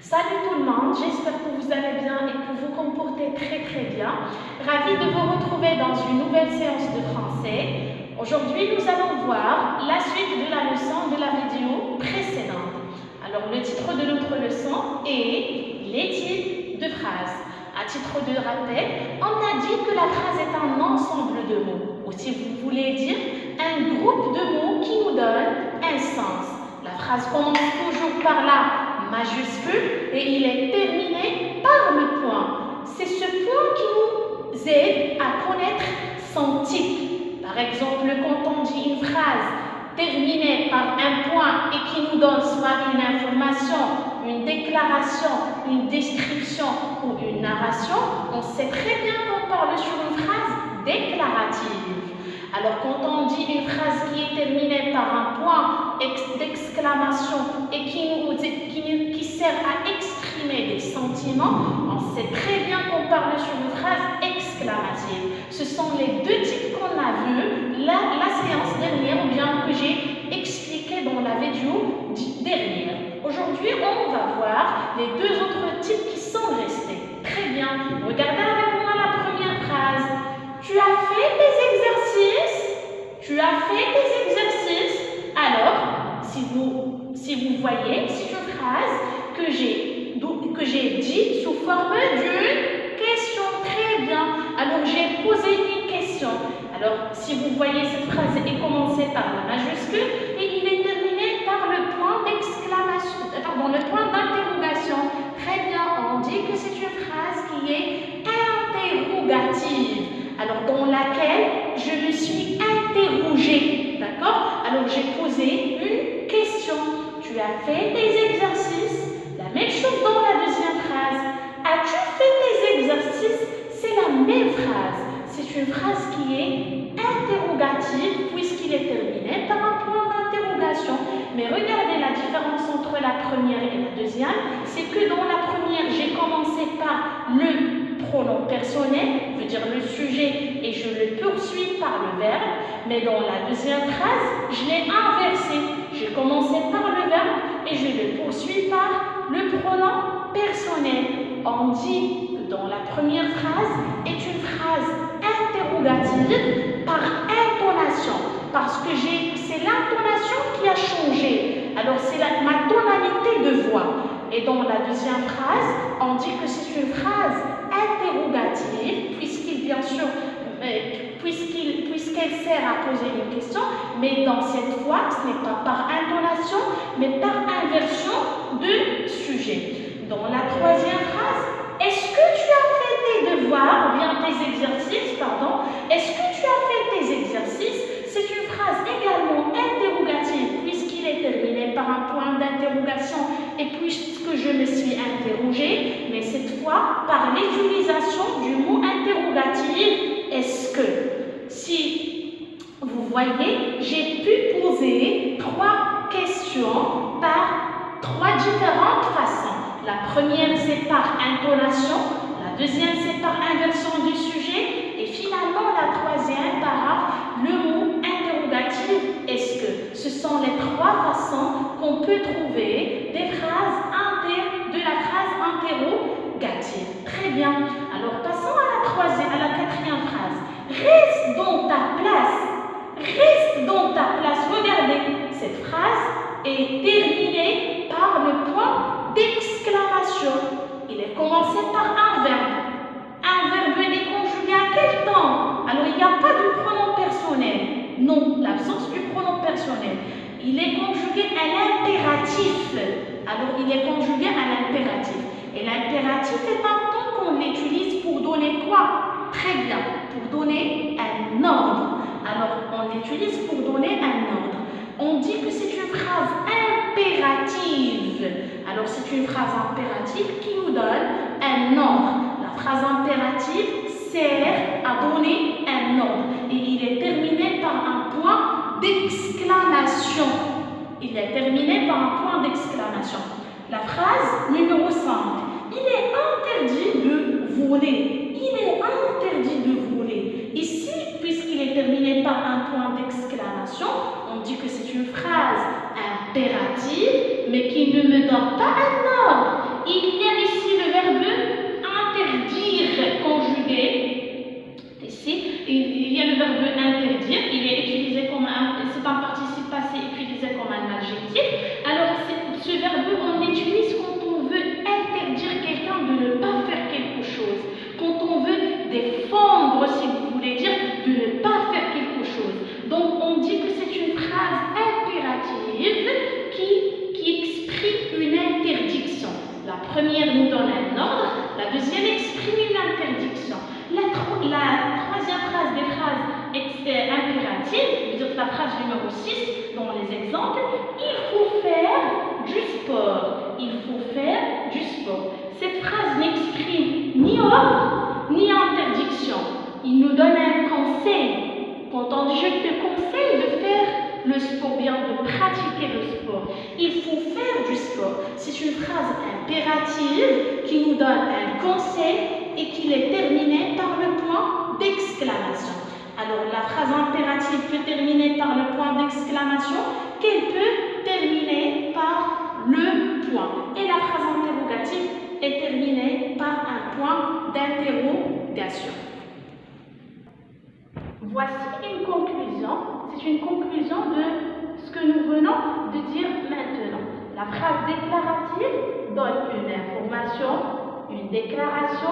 Salut tout le monde, j'espère que vous allez bien et que vous comportez très bien. Ravi de vous retrouver dans une nouvelle séance de français. Aujourd'hui, nous allons voir la suite de la leçon de la vidéo précédente. Alors, le titre de notre leçon est les types de phrases. À titre de rappel, on a dit que la phrase est un ensemble de mots, ou si vous voulez dire, un groupe de mots qui nous donne un sens. La phrase commence toujours par la majuscule et il est terminé par le point. C'est ce point qui nous aide à connaître son type. Par exemple, quand on dit une phrase terminée par un point et qui nous donne soit une information, une déclaration, une description ou une narration, on sait très bien qu'on parle sur une phrase déclarative. Alors, quand on dit une phrase qui est terminée par un point d'exclamation et qui sert à exprimer des sentiments, on sait très bien qu'on parle sur une phrase exclamative. Ce sont les deux types qu'on a vus la séance dernière ou bien que j'ai expliqué dans la vidéo dernière. Aujourd'hui, on va voir les deux autres types qui sont restés. Très bien. Regardez avec moi la première phrase. Tu as fait des exercices? Tu as fait des exercices? Alors, si vous voyez, c'est une phrase que j'ai dit sous forme d'une question. Très bien. Alors, j'ai posé une question. Alors, si vous voyez, cette phrase est commencée par la majuscule et il est terminé par le point d'exclamation, le point d'interrogation. Très bien, on dit que c'est une phrase qui est interrogative. Alors, dans laquelle je me suis interrogée, d'accord? Alors, j'ai posé une question. Tu as fait des exercices? La même chose dans la deuxième phrase. As-tu fait des exercices? C'est la même phrase. C'est une phrase qui est interrogative puisqu'il est terminé par un point d'interrogation. Mais regardez la différence entre la première et la deuxième. C'est que dans la première, j'ai commencé par le pronom personnel, veut dire le sujet, et je le poursuis par le verbe. Mais dans la deuxième phrase, je l'ai inversé. J'ai commencé par le verbe et je le poursuis par le pronom personnel. On dit que dans la première phrase est une phrase interrogative par intonation. Parce que c'est l'intonation qui a changé. Alors, c'est ma tonalité de voix. Et dans la deuxième phrase, on dit que c'est une phrase interrogative, puisqu'elle sert à poser une question, mais dans cette fois, ce n'est pas par intonation, mais par inversion de sujet. Dans la troisième phrase, est-ce que tu as fait tes devoirs, ou bien tes exercices, pardon, est-ce que tu as fait tes exercices? C'est une phrase également interrogative, puisqu'il est terminé par un point d'interrogation et puisque je me suis interrogée, mais cette fois par l'utilisation du mot interrogatif, est-ce que? Si vous voyez, j'ai pu poser trois questions par trois différentes façons. La première, c'est par intonation, la deuxième, c'est par inversion du sujet, et finalement, la troisième, par le mot interrogatif, est-ce que? Ce sont les trois façons qu'on peut trouver des phrases de la phrase interrogative. Très bien. Alors, passons à la quatrième phrase. Reste dans ta place. Reste dans ta place. Regardez, cette phrase est terminée par le point d'exclamation. Il est commencé par un verbe. Un verbe est conjugué à quel temps? Alors, il n'y a pas de pronom personnel. Non, l'absence du pronom personnel. Il est conjugué à l'impératif. Alors, il est conjugué à l'impératif. Et l'impératif est un temps qu'on utilise pour donner quoi? Très bien, pour donner un ordre. Alors, on l'utilise pour donner un ordre. On dit que c'est une phrase impérative. Alors, c'est une phrase impérative qui nous donne un ordre. La phrase impérative sert à donner un ordre. Et il est terminé par un point d'exclamation. Il est terminé par un point d'exclamation. La phrase numéro 5. Il est interdit de voler. Il est interdit de voler. Ici, puisqu'il est terminé par un point d'exclamation, on dit que c'est une phrase impérative, mais qui ne me donne pas un ordre. Il première nous donne un ordre, la deuxième exprime une interdiction. La troisième phrase des phrases impératives, vous êtes la phrase numéro 6 dans les exemples, il faut faire du sport. Il faut faire du sport. Cette phrase n'exprime ni ordre ni interdiction. Il nous donne un conseil. Quand on dit je te conseille de faire le sport, bien de pratiquer le sport. Il faut faire du sport. C'est une phrase impérative qui nous donne un conseil et qui est terminée par le point d'exclamation. Alors la phrase impérative peut terminer par le point d'exclamation, qu'elle peut terminer par le point. Et la phrase interrogative est terminée par un point d'interrogation. Voici une conclusion. C'est une conclusion de ce que nous venons de dire maintenant. La phrase déclarative donne une information, une déclaration,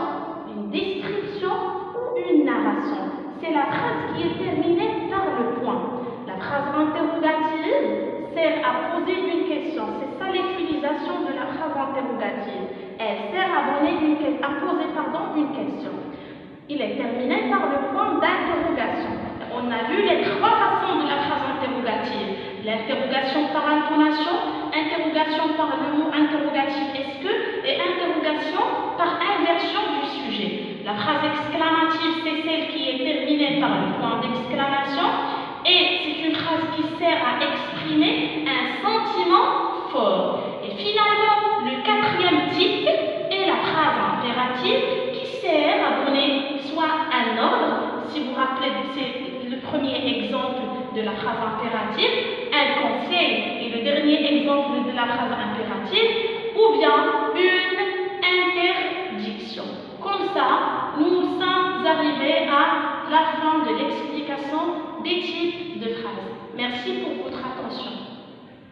une description ou une narration. C'est la phrase qui est terminée par le point. La phrase interrogative sert à poser une question. C'est ça l'utilisation de la phrase interrogative. Elle sert à poser une question. Il est terminé par le point d'interrogation. On a vu les trois façons de la phrase interrogative. L'interrogation par intonation, interrogation par le mot interrogatif est-ce que et interrogation par inversion du sujet. La phrase exclamative, c'est celle qui est terminée par le point d'exclamation et c'est une phrase qui sert à exprimer un sentiment fort. Et finalement, le quatrième type est la phrase impérative qui sert à donner soit un ordre, si vous vous rappelez, c'est le premier exemple de la phrase impérative, un conseil, et le dernier exemple de la phrase impérative, ou bien une interdiction. Comme ça, nous sommes arrivés à la fin de l'explication des types de phrases. Merci pour